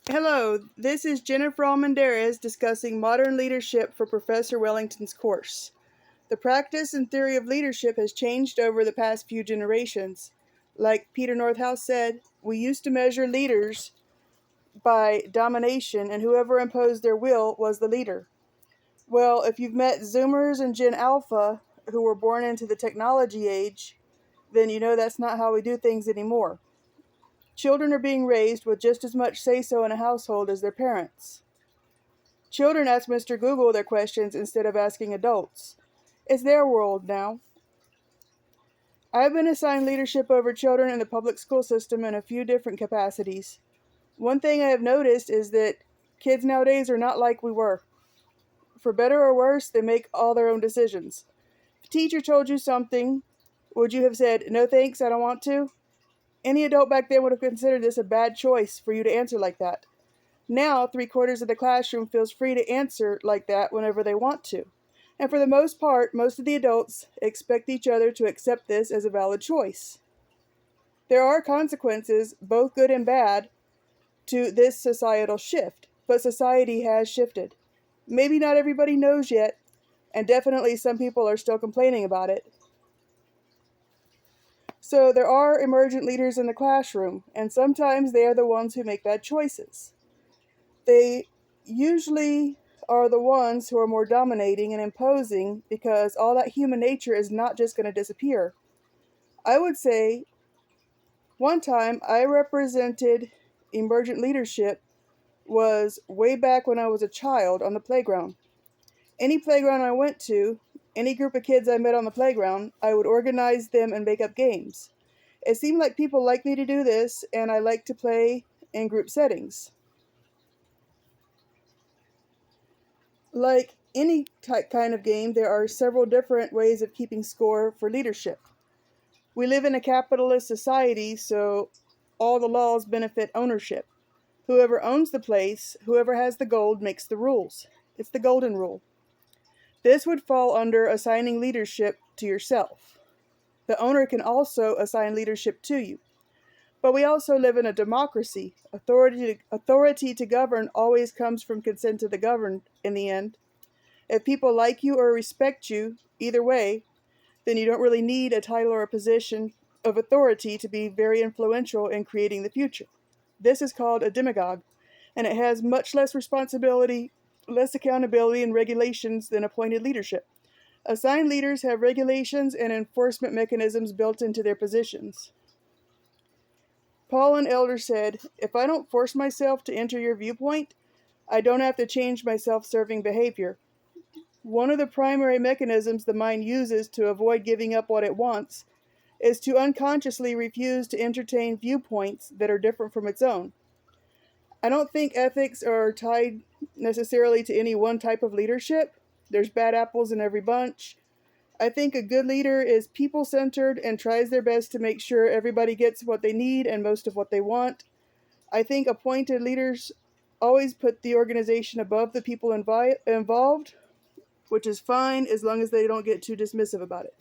Hello, this is Jennifer Almendarez discussing modern leadership for Professor Wellington's course. The practice and theory of leadership has changed over the past few generations. Like Peter Northouse said, we used to measure leaders by domination, and whoever imposed their will was the leader. Well, if you've met Zoomers and Gen Alpha who were born into the technology age, then you know that's not how we do things anymore. Children are being raised with just as much say-so in a household as their parents. Children ask Mr. Google their questions instead of asking adults. It's their world now. I've been assigned leadership over children in the public school system in a few different capacities. One thing I have noticed is that kids nowadays are not like we were. For better or worse, they make all their own decisions. If a teacher told you something, would you have said, "No thanks, I don't want to"? Any adult back then would have considered this a bad choice for you to answer like that. Now, 3/4 of the classroom feels free to answer like that whenever they want to. And for the most part, most of the adults expect each other to accept this as a valid choice. There are consequences, both good and bad, to this societal shift, but society has shifted. Maybe not everybody knows yet, and definitely some people are still complaining about it. So there are emergent leaders in the classroom, and sometimes they are the ones who make bad choices. They usually are the ones who are more dominating and imposing because all that human nature is not just going to disappear. I would say one time I represented emergent leadership was way back when I was a child on the playground. Any playground I went to, any group of kids I met on the playground, I would organize them and make up games. It seemed like people liked me to do this, and I liked to play in group settings. Like any kind of game, there are several different ways of keeping score for leadership. We live in a capitalist society, so all the laws benefit ownership. Whoever owns the place, whoever has the gold, makes the rules. It's the golden rule. This would fall under assigning leadership to yourself. The owner can also assign leadership to you. But we also live in a democracy. Authority to govern always comes from consent of the governed in the end. If people like you or respect you, either way, then you don't really need a title or a position of authority to be very influential in creating the future. This is called a demagogue, and it has much less responsibility, less accountability, and regulations than appointed leadership. Assigned leaders have regulations and enforcement mechanisms built into their positions. Paul, an elder, said, "If I don't force myself to enter your viewpoint, I don't have to change my self-serving behavior." One of the primary mechanisms the mind uses to avoid giving up what it wants is to unconsciously refuse to entertain viewpoints that are different from its own. I don't think ethics are tied necessarily to any one type of leadership. There's bad apples in every bunch. I think a good leader is people-centered and tries their best to make sure everybody gets what they need and most of what they want. I think appointed leaders always put the organization above the people involved, which is fine as long as they don't get too dismissive about it.